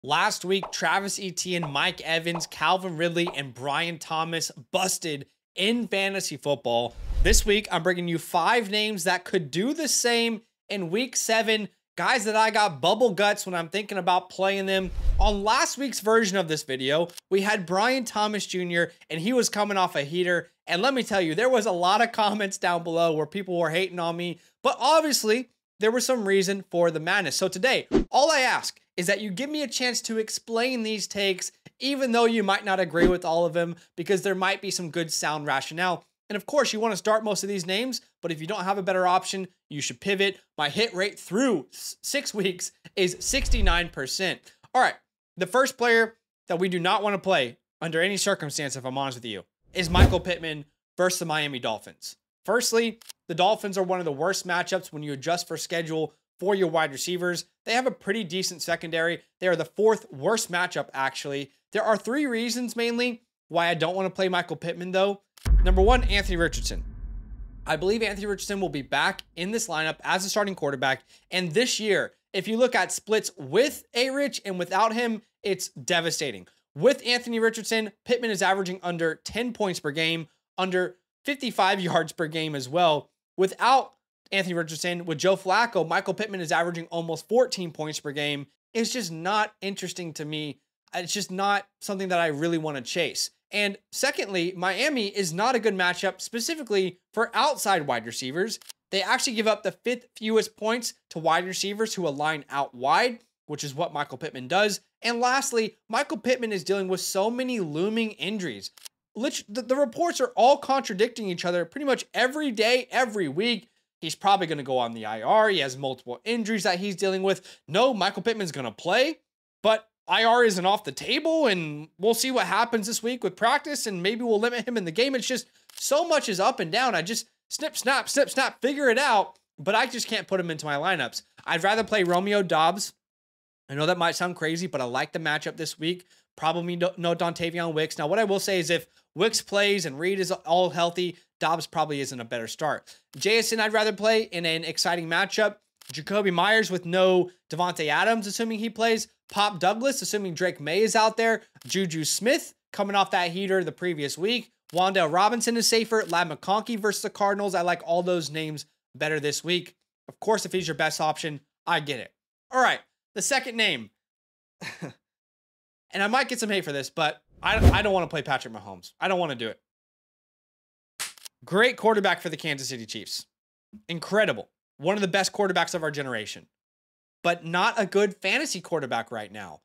Last week, Travis Etienne, Mike Evans, Calvin Ridley, and Brian Thomas busted in fantasy football. This week, I'm bringing you 5 names that could do the same in week 7. Guys that I got bubble guts when I'm thinking about playing them. On last week's version of this video, we had Brian Thomas Jr. and he was coming off a heater. And let me tell you, there was a lot of comments down below where people were hating on me, but obviously there was some reason for the madness. So today, all I ask is that you give me a chance to explain these takes, even though you might not agree with all of them, because there might be some good sound rationale. And of course, you want to start most of these names, but if you don't have a better option, you should pivot. My hit rate through 6 weeks is 69%. All right, the first player that we do not want to play under any circumstance, if I'm honest with you, is Michael Pittman versus the Miami Dolphins. Firstly, the Dolphins are one of the worst matchups when you adjust for schedule for your wide receivers. They have a pretty decent secondary. They are the 4th worst matchup, actually. There are 3 reasons mainly why I don't want to play Michael Pittman, though. Number 1, Anthony Richardson. I believe Anthony Richardson will be back in this lineup as a starting quarterback. And this year, if you look at splits with A-Rich and without him, it's devastating. With Anthony Richardson, Pittman is averaging under 10 points per game, under 55 yards per game as well. Without Anthony Richardson, with Joe Flacco, Michael Pittman is averaging almost 14 points per game. It's just not interesting to me. It's just not something that I really want to chase. And secondly, Miami is not a good matchup specifically for outside wide receivers. They actually give up the 5th fewest points to wide receivers who align out wide, which is what Michael Pittman does. And lastly, Michael Pittman is dealing with so many looming injuries. The reports are all contradicting each other pretty much every day, every week. He's probably going to go on the IR. He has multiple injuries that he's dealing with. No, Michael Pittman's going to play, but IR isn't off the table, and we'll see what happens this week with practice, and maybe we'll limit him in the game. It's just so much is up and down. I just snip, snap, figure it out, but I just can't put him into my lineups. I'd rather play Romeo Doubs. I know that might sound crazy, but I like the matchup this week. Probably no Dontavion Wicks. Now, what I will say is if Wicks plays and Reed is all healthy, Dobbs probably isn't a better start. JSN, I'd rather play in an exciting matchup. Jacoby Myers with no Devontae Adams, assuming he plays. Pop Douglas, assuming Drake May is out there. Juju Smith, coming off that heater the previous week. Wan'Dale Robinson is safer. Lad McConkey versus the Cardinals. I like all those names better this week. Of course, if he's your best option, I get it. All right, the second name. And I might get some hate for this, but I don't want to play Patrick Mahomes. I don't want to do it. Great quarterback for the Kansas City Chiefs. Incredible. One of the best quarterbacks of our generation. But not a good fantasy quarterback right now.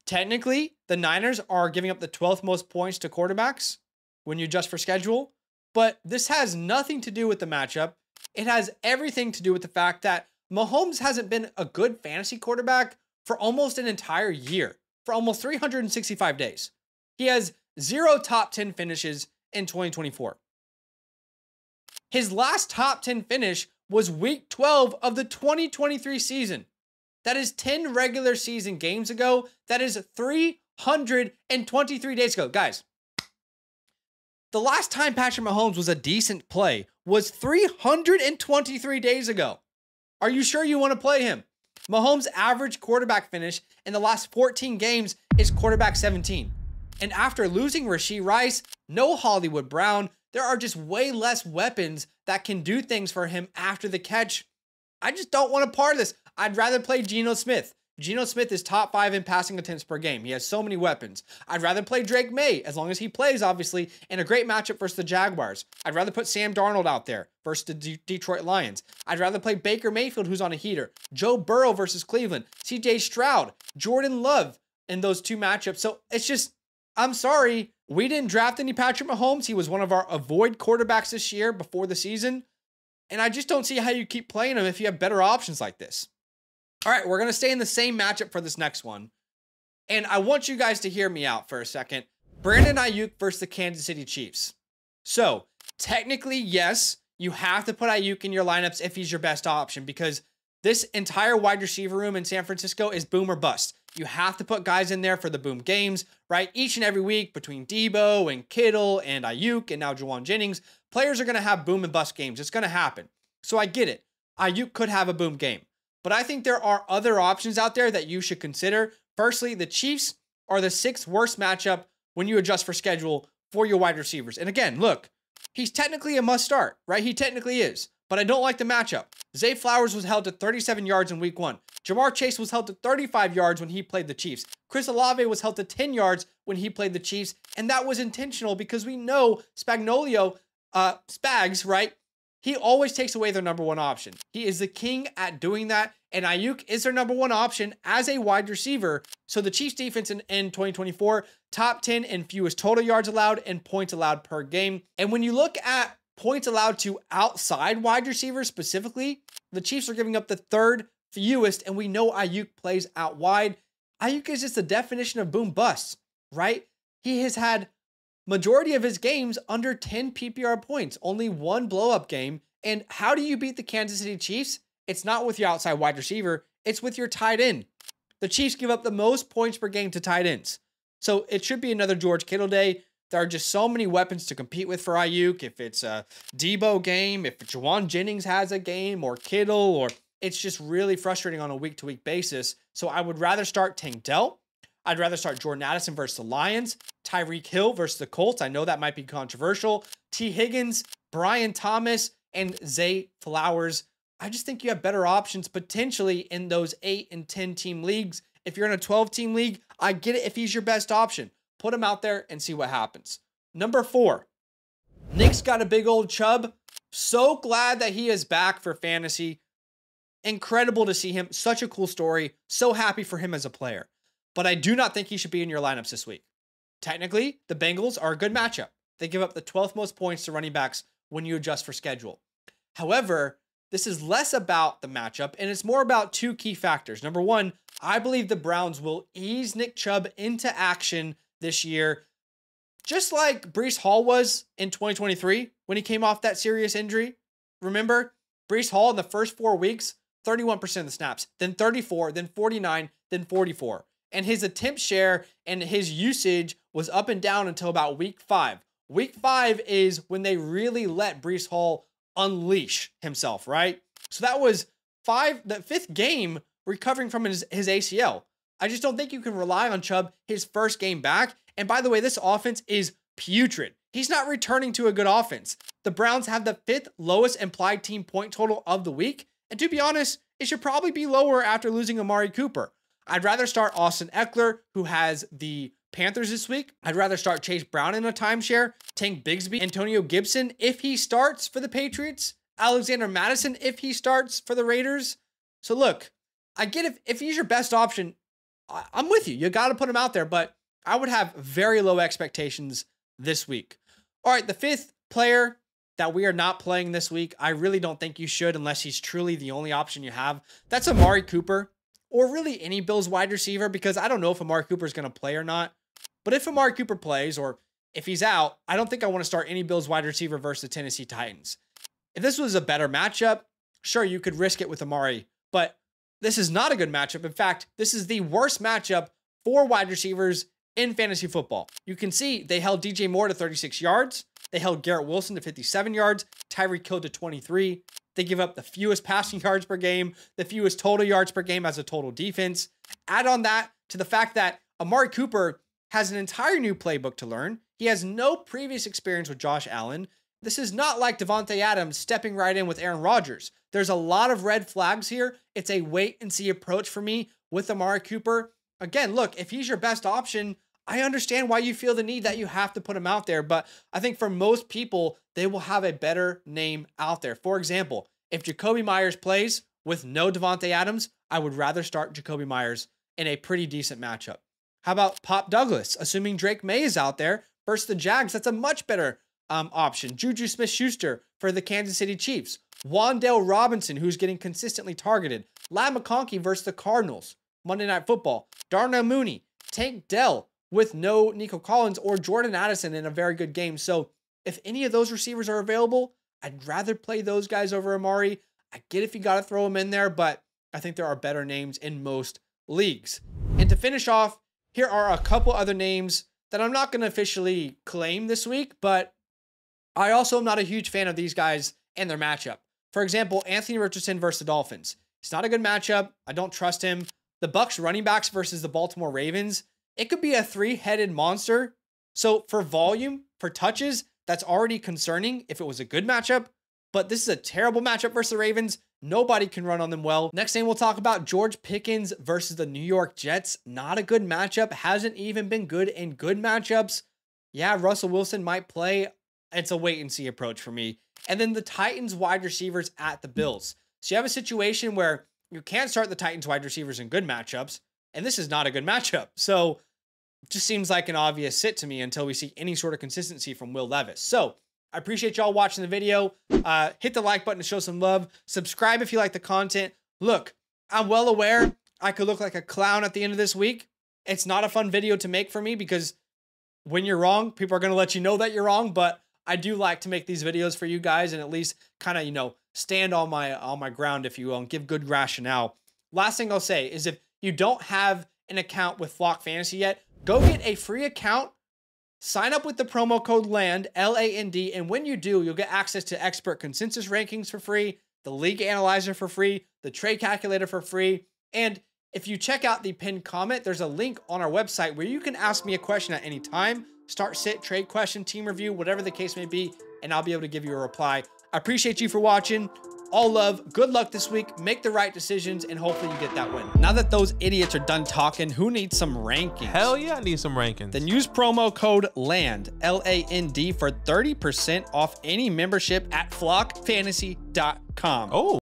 Technically, the Niners are giving up the 12th most points to quarterbacks when you adjust for schedule. But this has nothing to do with the matchup. It has everything to do with the fact that Mahomes hasn't been a good fantasy quarterback for almost an entire year. For almost 365 days. He has 0 top 10 finishes in 2024. His last top 10 finish was week 12 of the 2023 season. That is 10 regular season games ago. That is 323 days ago. Guys, the last time Patrick Mahomes was a decent play was 323 days ago. Are you sure you want to play him? Mahomes' average quarterback finish in the last 14 games is quarterback 17. And after losing Rashee Rice, no Hollywood Brown, there are just way less weapons that can do things for him after the catch. I just don't want to part of this. I'd rather play Geno Smith. Geno Smith is top 5 in passing attempts per game. He has so many weapons. I'd rather play Drake May, as long as he plays, obviously, in a great matchup versus the Jaguars. I'd rather put Sam Darnold out there versus the Detroit Lions. I'd rather play Baker Mayfield, who's on a heater. Joe Burrow versus Cleveland. CJ Stroud. Jordan Love in those 2 matchups. So it's just, I'm sorry. We didn't draft any Patrick Mahomes. He was one of our avoid quarterbacks this year before the season. And I just don't see how you keep playing him if you have better options like this. All right, we're going to stay in the same matchup for this next one. And I want you guys to hear me out for a second. Brandon AiYOUken versus the Kansas City Chiefs. So, technically, yes, you have to put AiYOUken in your lineups if he's your best option because this entire wide receiver room in San Francisco is boom or bust. You have to put guys in there for the boom games, right? Each and every week between Debo and Kittle and AiYOUken and now Juwan Jennings, players are going to have boom and bust games. It's going to happen. So I get it. AiYOUken could have a boom game. But I think there are other options out there that you should consider Firstly, the Chiefs are the 6th worst matchup when you adjust for schedule for your wide receivers. And again, look, he's technically a must start, right? He technically is, but I don't like the matchup. Zay Flowers was held to 37 yards in week 1. Jamar Chase was held to 35 yards when he played the Chiefs. Chris Olave was held to 10 yards when he played the Chiefs. And that was intentional because we know Spags, right? He always takes away their number 1 option. He is the king at doing that. And AiYOUken is their number 1 option as a wide receiver. So the Chiefs defense in 2024, top 10 in fewest total yards allowed and points allowed per game. And when you look at points allowed to outside wide receivers specifically, the Chiefs are giving up the 3rd fewest, and we know AiYOUken plays out wide. AiYOUken is just the definition of boom bust, right? He has had majority of his games under 10 PPR points, only 1 blow-up game. And how do you beat the Kansas City Chiefs? It's not with your outside wide receiver, it's with your tight end. The Chiefs give up the most points per game to tight ends. So it should be another George Kittle day. There are just so many weapons to compete with for AiYOUken. If it's a Debo game, if Juwan Jennings has a game, or Kittle, or it's just really frustrating on a week-to-week basis. So I would rather start Tank Dell. I'd rather start Jordan Addison versus the Lions, Tyreek Hill versus the Colts. I know that might be controversial. T. Higgins, Brian Thomas, and Zay Flowers. I just think you have better options potentially in those 8 and 10 team leagues. If you're in a 12 team league, I get it if he's your best option. Put him out there and see what happens. Number 4, Nick's got a big old Chubb. So glad that he is back for fantasy. Incredible to see him. Such a cool story. So happy for him as a player. But I do not think he should be in your lineups this week. Technically, the Bengals are a good matchup. They give up the 12th most points to running backs when you adjust for schedule. However, this is less about the matchup, and it's more about 2 key factors. Number 1, I believe the Browns will ease Nick Chubb into action this year, just like Breece Hall was in 2023 when he came off that serious injury. Remember, Breece Hall in the first 4 weeks, 31% of the snaps, then 34, then 49, then 44. And his attempt share and his usage was up and down until about week 5. Week 5 is when they really let Breece Hall unleash himself, right? So that was the 5th game recovering from his ACL. I just don't think you can rely on Chubb his first game back. And by the way, this offense is putrid. He's not returning to a good offense. The Browns have the 5th lowest implied team point total of the week. And to be honest, it should probably be lower after losing Amari Cooper. I'd rather start Austin Eckler, who has the Panthers this week. I'd rather start Chase Brown in a timeshare, Tank Bigsby, Antonio Gibson if he starts for the Patriots, Alexander Madison if he starts for the Raiders. So look, I get if he's your best option, I'm with you. You got to put him out there, but I would have very low expectations this week. All right, the 5th player that we are not playing this week, I really don't think you should unless he's truly the only option you have. That's Amari Cooper, or really any Bills wide receiver, because I don't know if Amari Cooper is going to play or not. But if Amari Cooper plays, or if he's out, I don't think I want to start any Bills wide receiver versus the Tennessee Titans. If this was a better matchup, sure, you could risk it with Amari, but this is not a good matchup. In fact, this is the worst matchup for wide receivers in fantasy football. You can see they held DJ Moore to 36 yards. They held Garrett Wilson to 57 yards, Tyreek Hill to 23. They give up the fewest passing yards per game, the fewest total yards per game as a total defense. Add on that to the fact that Amari Cooper has an entire new playbook to learn. He has no previous experience with Josh Allen. This is not like Devontae Adams stepping right in with Aaron Rodgers. There's a lot of red flags here. It's a wait and see approach for me with Amari Cooper. Again, look, if he's your best option, I understand why you feel the need that you have to put him out there, but I think for most people, they will have a better name out there. For example, if Jacoby Myers plays with no Devontae Adams, I would rather start Jacoby Myers in a pretty decent matchup. How about Pop Douglas? Assuming Drake May is out there versus the Jags, that's a much better option. Juju Smith-Schuster for the Kansas City Chiefs. Wan'Dale Robinson, who's getting consistently targeted. Ladd McConkey versus the Cardinals. Monday Night Football. Darnell Mooney. Tank Dell with no Nico Collins, or Jordan Addison in a very good game. So if any of those receivers are available, I'd rather play those guys over Amari. I get if you got to throw them in there, but I think there are better names in most leagues. And to finish off, here are a couple other names that I'm not going to officially claim this week, but I also am not a huge fan of these guys and their matchup. For example, Anthony Richardson versus the Dolphins. It's not a good matchup. I don't trust him. the Bucks running backs versus the Baltimore Ravens, it could be a three-headed monster. So for volume, for touches, that's already concerning if it was a good matchup, but this is a terrible matchup versus the Ravens. Nobody can run on them well. Next thing we'll talk about, George Pickens versus the New York Jets. Not a good matchup. Hasn't even been good in good matchups. Yeah, Russell Wilson might play. It's a wait and see approach for me. And then the Titans wide receivers at the Bills. So you have a situation where you can't start the Titans wide receivers in good matchups, and this is not a good matchup. So it just seems like an obvious sit to me until we see any sort of consistency from Will Levis. So I appreciate y'all watching the video. Hit the like button to show some love. Subscribe if you like the content. Look, I'm well aware I could look like a clown at the end of this week. It's not a fun video to make for me because when you're wrong, people are going to let you know that you're wrong, but I do like to make these videos for you guys and at least kind of, you know, stand on my ground, if you will, and give good rationale. Last thing I'll say is if you don't have an account with Flock Fantasy yet, go get a free account. Sign up with the promo code LAND, L-A-N-D, and when you do, you'll get access to expert consensus rankings for free, the league analyzer for free, the trade calculator for free, and if you check out the pinned comment, there's a link on our website where you can ask me a question at any time, start, sit, trade question, team review, whatever the case may be, and I'll be able to give you a reply. I appreciate you for watching. All love, good luck this week, make the right decisions, and hopefully you get that win. Now that those idiots are done talking, who needs some rankings? Hell yeah, I need some rankings. Then use promo code LAND, L-A-N-D, for 30% off any membership at flockfantasy.com. Oh.